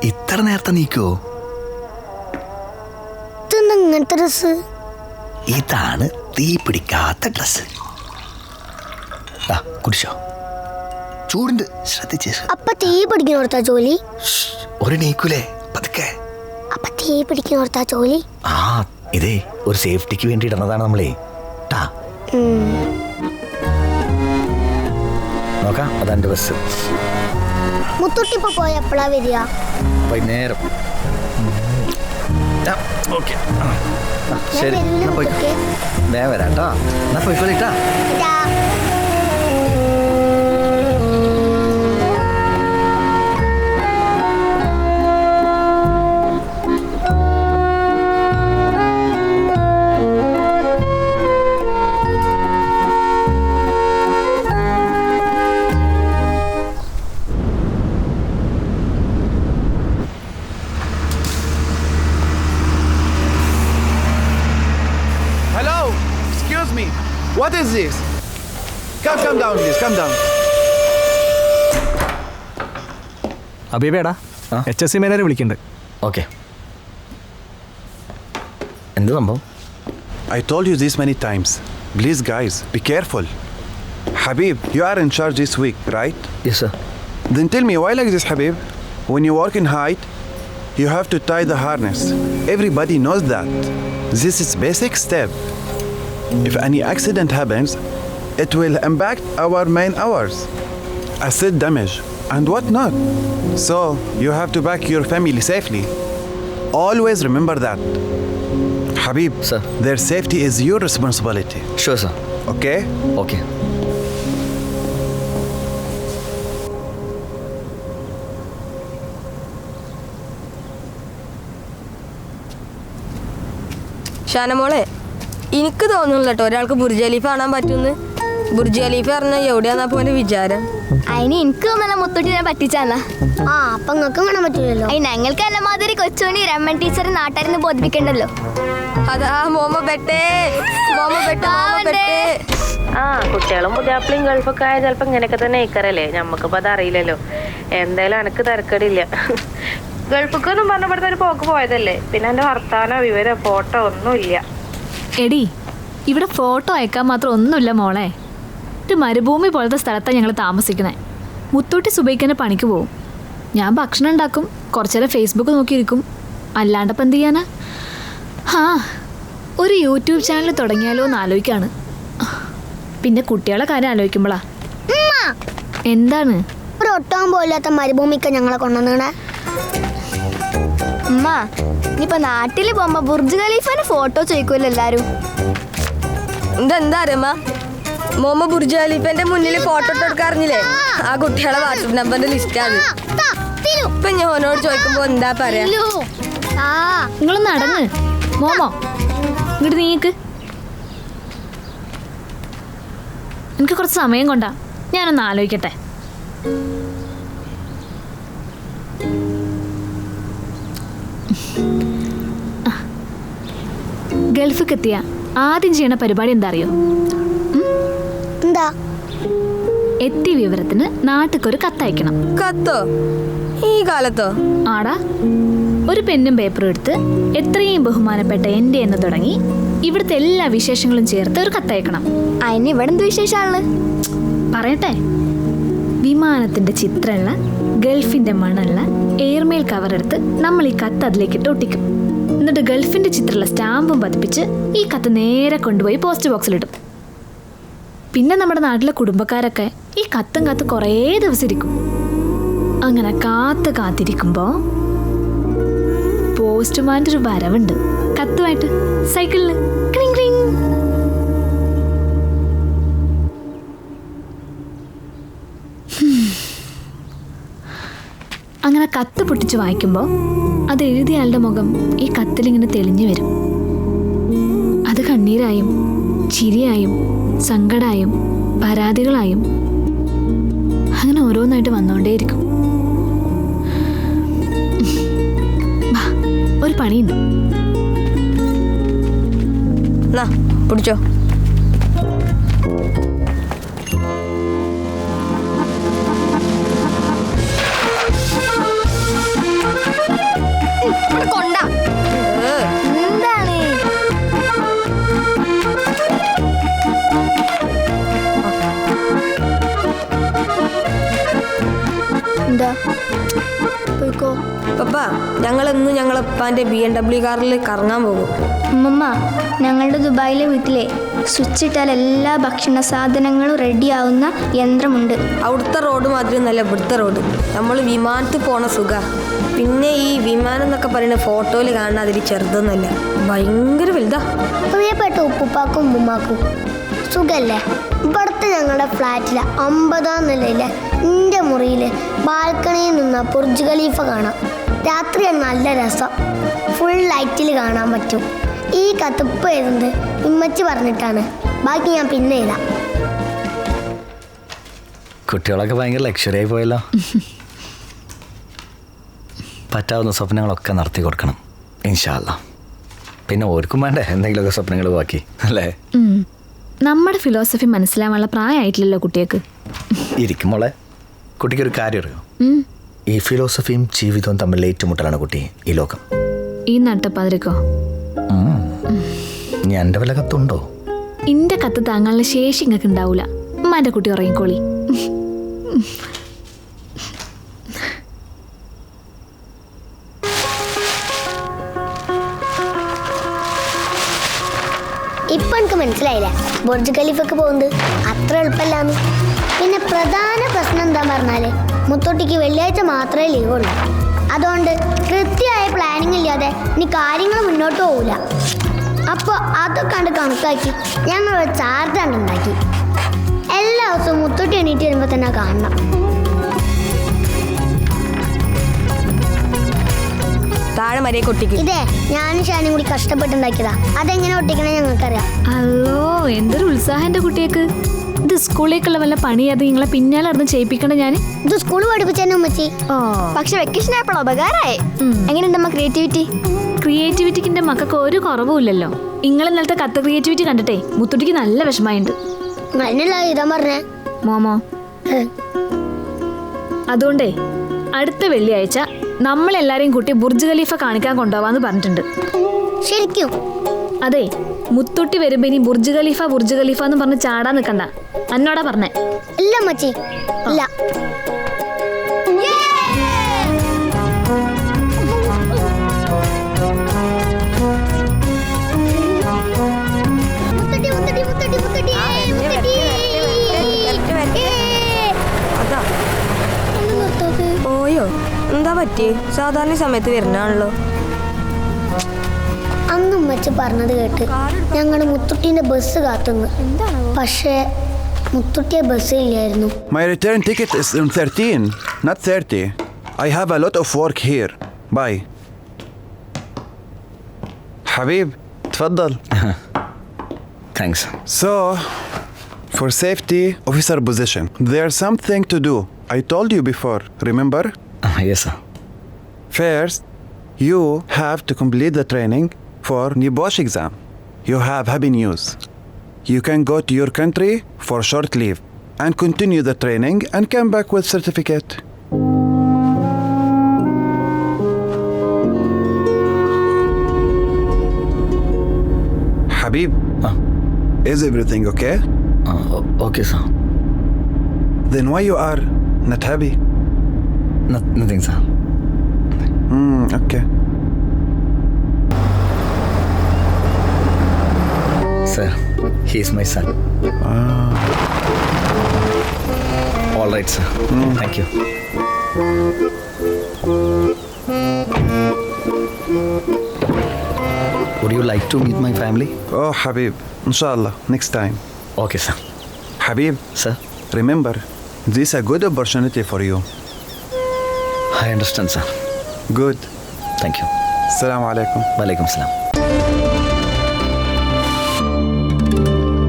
ഇത്ര നേരത്തെ നീക്കോ? ഇങ്ങനത്തെ ഡ്രസ് ഇതാണ് തീ പിടിക്കാത്ത ഡ്രസ്. കുടിച്ചോ, ചൂടുണ്ട്, ശ്രദ്ധിച്ച്. അപ്പൊ തീ പിടിക്കുന്നോർത്താ ജോലി? ഒരു നീക്കൂലേ, പതുക്കെ. അപ്പൊ തീ പിടിക്കുന്നോർത്താ ജോലി? ഇതേ ഒരു സേഫ്റ്റിക്ക് വേണ്ടി ഇടുന്നതാണ് നമ്മളെ. നോക്കാം, അതെന്റെ ബസ്. മുത്തൂട്ടിപ്പോ പോയ എപ്പോഴാ വരിക? വൈകുന്നേരം. ശരി, വേഗം വരാട്ടോ. എന്നാ പോയിക്കോളിട്ടാ. What is this? Come down, please. Come down. അബീബേടാ, HSC manager വിളിക്കുന്നുണ്ട്. ഓക്കെ. എന്ത് സംഭവം? I told you this many times. Please, guys, be careful. Habib, you are in charge this week, right? Yes, sir. Then tell me, why like this, Habib? When you work in height, you have to tie the harness. Everybody knows that. This is basic step. If any accident happens, it will impact our main hours, asset damage, and whatnot. So, you have to pack your family safely. Always remember that. Habib, sir, their safety is your responsibility. Sure, sir. Okay? Okay. ഷാനമോളെ, എനിക്ക് തോന്നുന്നില്ല കേട്ടോ ഒരാൾക്ക് Burj Khalifa കാണാൻ പറ്റുമെന്ന്. Burj Khalifa പറഞ്ഞാൽ എവിടെയാന്നാ പോലെ വിചാരം. അതിന് എനിക്ക് തോന്നല മുത്തൂട്ടിനെ പറ്റിച്ചാന്നാ. അപ്പൊ നിങ്ങൾക്ക് കാണാൻ പറ്റൂലല്ലോ. ഞങ്ങൾക്ക് അല്ല മാതിരി കൊച്ചുമണി രമൺ ടീച്ചർ നാട്ടാരെന്ന് ബോധിപ്പിക്കണ്ടല്ലോ. അതാ മോമ പെട്ടേ. കുട്ടികളും പുതിയാപ്പിളും ഗൾഫൊക്കെ ആയ ചിലപ്പോ ഇങ്ങനെയൊക്കെ തന്നെ ഇക്കറല്ലേ. ഞമ്മക്കിപ്പോ അത് അറിയില്ലല്ലോ. എന്തായാലും എനക്ക് തിരക്കടില്ല. ഗൾഫൊക്കൊന്നും പറഞ്ഞപ്പെടുന്ന ഒരു പോക്ക് പോയതല്ലേ. പിന്നെ എന്റെ വർത്താനോ വിവരോ ഫോട്ടോ ഒന്നുമില്ല. എടി, ഇവിടെ ഫോട്ടോ അയക്കാൻ മാത്രം ഒന്നുമില്ല മോളെ. ഒരു മരുഭൂമി പോലത്തെ സ്ഥലത്താണ് ഞങ്ങൾ താമസിക്കുന്നത്. മുത്തൂട്ടി സുബൈക്കന്നെ പണിക്ക് പോവും. ഞാൻ ഭക്ഷണം ഉണ്ടാക്കും, കുറച്ചേരം ഫേസ്ബുക്ക് നോക്കിയിരിക്കും. അല്ലാണ്ടപ്പം എന്ത് ചെയ്യാനാ? ഒരു യൂട്യൂബ് ചാനൽ തുടങ്ങിയാലോ എന്ന് ആലോചിക്കാണ്. പിന്നെ കുട്ടികളെ കാര്യം ആലോചിക്കുമ്പോളാ. എന്താണ്? ഒരു ഒട്ടാൻ പോലാത്ത മരുഭൂമിക്ക് ഞങ്ങളെ കൊണ്ടുവന്നേ. ഉമ്മ, ഇനിയിപ്പോ നാട്ടില് പോകുമ്പോ ബുർജ് ഖലീഫാന് ഫോട്ടോ ചോദിക്കുമല്ലോ എല്ലാരും. എന്താ അറിയമ്മ, മോമ ബുർജ് ഖലീഫന്റെ മുന്നിൽ ഫോട്ടോ എടുക്കാറിഞ്ഞില്ലേ? ആ കുട്ടികളെ വാട്സപ്പ് നമ്പറിന്റെ ലിസ്റ്റാണ്. ഇപ്പൊ ഞാൻ ഓനോട് ചോദിക്കുമ്പോ എന്താ പറയാ? നിങ്ങളൊന്ന് അടങ്ങ്. മോമോ, ഇങ്ങോട്ട് നീക്ക്. എനിക്ക് കുറച്ച് സമയം കൊണ്ടാ, ഞാനൊന്ന് ആലോചിക്കട്ടെ. ഗൾഫിക്ക് എത്തിയ ആദ്യം ചെയ്യണ പരിപാടി എന്താ അറിയോ? എന്താ? എത്തിയ വിവരത്തിന് നാട്ടിക്കൊരു കത്തയക്കണം. കത്തോ? ഈ കാലത്തോ? ആടാ, ഒരു പെന്നും പേപ്പറും എടുത്ത് എത്രയും ബഹുമാനപ്പെട്ട എൻ്റെ എന്ന് തുടങ്ങി ഇവിടുത്തെ എല്ലാ വിശേഷങ്ങളും ചേർത്ത് ഒരു കത്തയക്കണം. അതിന് ഇവിടെ എന്ത് വിശേഷമാണ് പറയട്ടെ. വിമാനത്തിന്റെ ചിത്രമുള്ള ഗൾഫിന്റെ മണുള്ള എയർമെയിൽ കവർ എടുത്ത് നമ്മൾ ഈ കത്ത് അതിലേക്കിട്ട് ഒട്ടിക്കും. എന്നിട്ട് ഗൾഫിന്റെ ചിത്രമുള്ള സ്റ്റാമ്പും പതിപ്പിച്ച് ഈ കത്ത് നേരെ കൊണ്ടുപോയി പോസ്റ്റ് ബോക്സിലിടും. പിന്നെ നമ്മുടെ നാട്ടിലെ കുടുംബക്കാരൊക്കെ ഈ കത്തും കാത്ത് കുറേ ദിവസം ഇരിക്കും. അങ്ങനെ കാത്തിരിക്കുമ്പോ പോസ്റ്റ്മാൻ്റെ ഒരു വരവുണ്ട്. കത്തുമായിട്ട് സൈക്കിളില്. അങ്ങനെ കത്ത് പൊട്ടിച്ച് വായിക്കുമ്പോൾ അത് എഴുതിയയാളുടെ മുഖം ഈ കത്തിലിങ്ങനെ തെളിഞ്ഞു വരും. അത് കണ്ണീരായും ചിരിയായും സങ്കടായും പരാതികളായും അങ്ങനെ ഓരോന്നായിട്ട് വന്നുകൊണ്ടേയിരിക്കും. ഒരു പണിയുണ്ട്. പിടിച്ചോ. പോകൂല. പോയിക്കോ. പപ്പ ഞങ്ങളെന്നും ഞങ്ങളപ്പാൻ്റെ BMW കാറിൽ കറങ്ങാൻ പോകും. ഉമ്മ ഞങ്ങളുടെ ദുബായിലെ വീട്ടിലെ സ്വിച്ച് ഇട്ടാൽ എല്ലാ ഭക്ഷണ സാധനങ്ങളും റെഡിയാവുന്ന യന്ത്രമുണ്ട്. അവിടുത്തെ റോഡ് മാതിരി ഒന്നല്ല ഇവിടുത്തെ റോഡ്. നമ്മൾ വിമാനത്തിൽ പോണ സുഖ. പിന്നെ ഈ വിമാനം എന്നൊക്കെ പറയുന്ന ഫോട്ടോയിൽ കാണുന്ന അതിൽ ചെറുതൊന്നുമല്ല, ഭയങ്കര വലുതാ. പ്രിയപ്പെട്ട ഉപ്പുപ്പാക്കും ഉമ്മുമ്മാക്കും സുഖല്ലേ? ഇവിടുത്തെ ഞങ്ങളുടെ ഫ്ലാറ്റിലെ 50-ാം നിലയിലെ എൻ്റെ മുറിയിൽ ബാൽക്കണിയിൽ നിന്ന് ബുർജ് ഖലീഫ കാണാം. രാത്രിയാണ് നല്ല രസം. ഫുൾ ലൈറ്റിൽ കാണാൻ പറ്റും. ഈ കത്തിപ്പ് എഴുതുന്നത് ഇമ്മച്ചി പറഞ്ഞിട്ടാണ്. ബാക്കി ഞാൻ പിന്നെ എഴുതാം. കുട്ടികളൊക്കെ ഭയങ്കര ലക്ഷറി ആയി പോയല്ലോ. പറ്റാവുന്ന സ്വപ്നങ്ങളൊക്കെ നടത്തി കൊടുക്കണം ഇൻഷാ അല്ലാ. പിന്നെ ഓർക്കും വേണ്ടേ എന്തെങ്കിലുമൊക്കെ സ്വപ്നങ്ങൾ ബാക്കി അല്ലേ? നമ്മുടെ ഫിലോസഫി മനസ്സിലാവാനുള്ള പ്രായമായിട്ടില്ലല്ലോ കുട്ടികൾക്ക്. ഇരിക്കും മോളെ. കുട്ടിക്കൊരു കാര്യം അറിയോ? ഈ ഫിലോസഫിയും ജീവിതവും തമ്മിൽ ഏറ്റുമുട്ടലാണ് കുട്ടി ഈ ലോകം. ഈ നട്ടപ്പാതിരിക്കോ ഞാൻ എൻ്റെ വല്ല കത്തുണ്ടോ? ഇന്റെ കത്ത് താങ്കളുടെ ശേഷി ഇങ്ങക്ക് ഉണ്ടാവൂല. ഉമ്മാന്റെ കുട്ടി ഉറങ്ങിക്കോളി. ഇപ്പൊ എനിക്ക് മനസ്സിലായില്ല ബുർജ് ഖലീഫക്ക് പോകുന്നത് അത്ര എളുപ്പമല്ലാന്ന്. പിന്നെ പ്രധാന പ്രശ്നം എന്താ പറഞ്ഞാല് മുത്തോട്ടിക്ക് വെള്ളിയാഴ്ച മാത്രമേ ലീവുള്ളൂ. അതുകൊണ്ട് കൃത്യമായ പ്ലാനിങ് ഇല്ലാതെ ഇനി കാര്യങ്ങൾ മുന്നോട്ട് പോകില്ല. അപ്പോൾ അതൊക്കെ കണ്ട് കണക്കാക്കി ഞങ്ങൾ ഒരു ചാർട്ട് ഉണ്ടാക്കി. എല്ലാ ദിവസവും മുത്തോട്ടി എണീറ്റ് വരുമ്പോൾ തന്നെ കാണണം. താഴെ മരിയെ കൊട്ടിക്ക്. ഇതേ ഞാനും ഷാനും കൂടി കഷ്ടപ്പെട്ടുണ്ടാക്കിയതാ. അതെങ്ങനെ ഒട്ടിക്കണേ ഞങ്ങൾക്കറിയാം. അല്ലോ എന്തൊരു ഉത്സാഹം എൻ്റെ കുട്ടികൾക്ക്. ഇത് സ്കൂളിലേക്കുള്ള വല്ല പണിയത് നിങ്ങളെ പിന്നാലെ അറിഞ്ഞ് ചെയ്യിപ്പിക്കണ ഞാൻ. ഇത് സ്കൂൾ പഠിപ്പിച്ചെന്നെ ഉമ്മച്ചി. പക്ഷെ വെക്കേഷൻ ആയപ്പോൾ ഉപകാരമായി. എങ്ങനെയുണ്ട് അമ്മ ക്രിയേറ്റിവിറ്റി? ക്രിയേറ്റിവിറ്റിക്ക് എൻ്റെ മക്കൾക്ക് ഒരു കുറവുമില്ലല്ലോ. നിങ്ങൾ ഇന്നലത്തെ കത്ത് ക്രിയേറ്റിവിറ്റി കണ്ടിട്ടേ മുത്തുട്ടിക്ക് നല്ല വിഷമമുണ്ട്. എന്നല്ല ഇതാ പറഞ്ഞേ മോമോ. അതുകൊണ്ടേ അടുത്ത വെള്ളിയാഴ്ച നമ്മളെല്ലാരെയും കൂട്ടി ബുർജ് ഖലീഫ കാണിക്കാൻ കൊണ്ടുപോവാന്ന് പറഞ്ഞിട്ടുണ്ട്. ശരിക്കും? അതെ, മുത്തുട്ടി വരുമ്പോ ഇനി ബുർജ് ഖലീഫ എന്ന് പറഞ്ഞ് ചാടാൻ നിൽക്കണ്ട. എന്നോടാ പറഞ്ഞേ? ഇല്ല മച്ചി, ഇല്ല. പോയോ? എന്താ പറ്റി? സാധാരണ സമയത്ത് വരുന്നാണല്ലോ. അന്നും വെച്ച് പറഞ്ഞത് കേട്ട് ഞങ്ങൾ മുത്തുട്ടീൻ്റെ ബസ് കാത്തുന്നു. പക്ഷേ മുത്തുട്ടിയെ ബസ്സില്ലായിരുന്നു. My return ticket is on 13, not 30. I have a lot of work here. Bye. حبيب تفضل. Thanks. So, for safety officer position, there's something to do. I told you before, remember? Yes sir. First, you have to complete the training for Nibosh exam. You have happy news. You can go to your country for short leave and continue the training and come back with certificate. Habib, is everything okay? Okay sir. Then why you are not happy? Nothing sir. Okay. Sir, he is my son. All right sir. Thank you. Would you like to meet my family? Oh Habib, inshallah, next time. Okay sir. Habib, Sir, remember, this is a good opportunity for you. I understand sir. Good. Thank you. Assalamu alaikum. Walaikum salam.